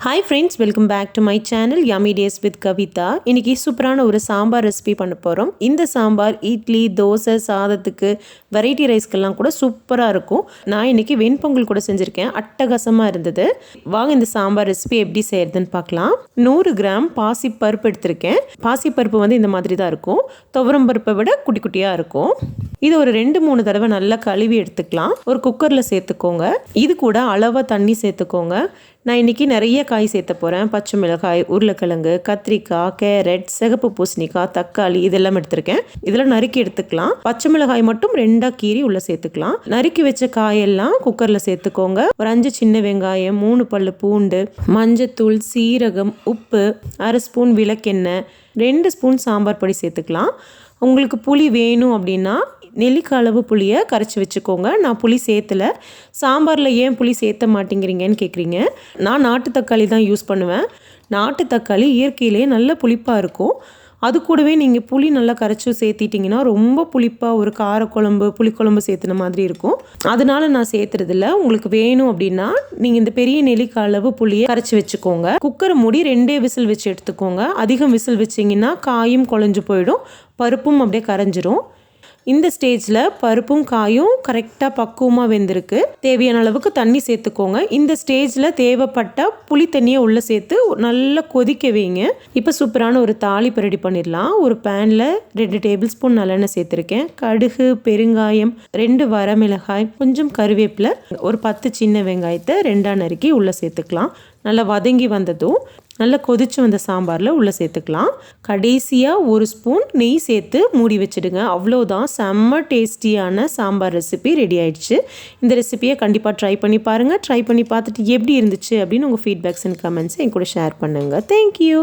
Hi friends, welcome back to my channel Yummy Days with Kavita. இன்னைக்கு சூப்பரான ஒரு sambar recipe பண்ண போறோம். இந்த சாம்பார் இட்லி, தோசை, சாதத்துக்கு, வெரைட்டி ரைஸ்க்கெல்லாம் கூட சூப்பரா இருக்கும். நான் இன்னைக்கு வெண்பொங்கல் கூட செஞ்சிருக்கேன். அட்டகாசமா இருந்தது. வாங்க இந்த சாம்பார் ரெசிபி எப்படி செய்யறதுன்னு பார்க்கலாம். 100 கிராம் பாசி பருப்பு எடுத்திருக்கேன். பாசி பருப்பு வந்து இந்த மாதிரி தான் இருக்கும். துவரம் பருப்பை விட குட்டி குட்டியா இருக்கும். இது ஒரு 2-3 தடவை நல்லா கழுவி எடுத்துக்கலாம். ஒரு குக்கர்ல சேர்த்துக்கோங்க. இது கூட அளவா தண்ணி சேர்த்துக்கோங்க. நான் இன்றைக்கி நிறைய காய் சேர்த்த போகிறேன். பச்சை மிளகாய், உருளைக்கிழங்கு, கத்திரிக்காய், கேரட், சிகப்பு பூசணிக்காய், தக்காளி இதெல்லாம் எடுத்திருக்கேன். இதெல்லாம் நறுக்கி எடுத்துக்கலாம். பச்சை மிளகாய் மட்டும் 2 கீறி உள்ளே சேர்த்துக்கலாம். நறுக்கி வச்ச காயெல்லாம் குக்கரில் சேர்த்துக்கோங்க. ஒரு 5 சின்ன வெங்காயம், 3 பல்லு பூண்டு, மஞ்சத்தூள், சீரகம், உப்பு, 1/2 ஸ்பூன் விளக்கெண்ணெய், 2 ஸ்பூன் சாம்பார் பொடி சேர்த்துக்கலாம். உங்களுக்கு புளி வேணும் அப்படின்னா நெல்லிக்காய் அளவு புளியை கரைச்சி வச்சுக்கோங்க. நான் புளி சேர்த்தலை. சாம்பாரில் ஏன் புளி சேர்த்த மாட்டேங்கிறீங்கன்னு கேட்குறீங்க. நான் நாட்டு தக்காளி தான் யூஸ் பண்ணுவேன். நாட்டு தக்காளி இயற்கையிலே நல்ல புளிப்பாக இருக்கும். அது கூடவே நீங்கள் புளி நல்லா கரைச்சி சேர்த்திட்டிங்கன்னா ரொம்ப புளிப்பாக ஒரு காரக்குழம்பு, புளிக்குழம்பு சேர்த்துன மாதிரி இருக்கும். அதனால நான் சேர்த்துறதில்ல. உங்களுக்கு வேணும் அப்படின்னா நீங்கள் இந்த பெரிய நெல்லிக்காய் அளவு புளியை கரைச்சி வச்சுக்கோங்க. குக்கரை மூடி 2 விசில் வச்சு எடுத்துக்கோங்க. அதிகம் விசில் வச்சிங்கன்னா காயும் குழஞ்சு போயிடும், பருப்பும் அப்படியே கரைஞ்சிரும். இந்த ஸ்டேஜில் பருப்பும் காயும் கரெக்டாக பக்குவமாக வெந்திருக்கு. தேவையான அளவுக்கு தண்ணி சேர்த்துக்கோங்க. இந்த ஸ்டேஜில் தேவைப்பட்ட புளி தண்ணியை உள்ளே சேர்த்து நல்லா கொதிக்க வைங்க. இப்போ சூப்பரான ஒரு தாளிப்பு ரெடி பண்ணிடலாம். ஒரு பேனில் 2 டேபிள் ஸ்பூன் நல்லெண்ணெய் சேர்த்துருக்கேன். கடுகு, பெருங்காயம், 2 வரமிளகாய், கொஞ்சம் கருவேப்பிலை, ஒரு 10 சின்ன வெங்காயத்தை 2ஆ நறுக்கி உள்ளே சேர்த்துக்கலாம். நல்லா வதங்கி வந்ததும் நல்லா கொதிச்சு வந்த சாம்பாரில் உள்ளே சேர்த்துக்கலாம். கடைசியாக 1 ஸ்பூன் நெய் சேர்த்து மூடி வச்சுடுங்க. அவ்வளோதான், செம்ம டேஸ்டியான சாம்பார் ரெசிபி ரெடி ஆயிடுச்சு. இந்த ரெசிபியை கண்டிப்பாக ட்ரை பண்ணி பாருங்கள். ட்ரை பண்ணி பார்த்துட்டு எப்படி இருந்துச்சு அப்படின்னு உங்கள் ஃபீட்பேக்ஸ் அண்ட் கமெண்ட்ஸை என் கூட ஷேர் பண்ணுங்கள். தேங்க்யூ.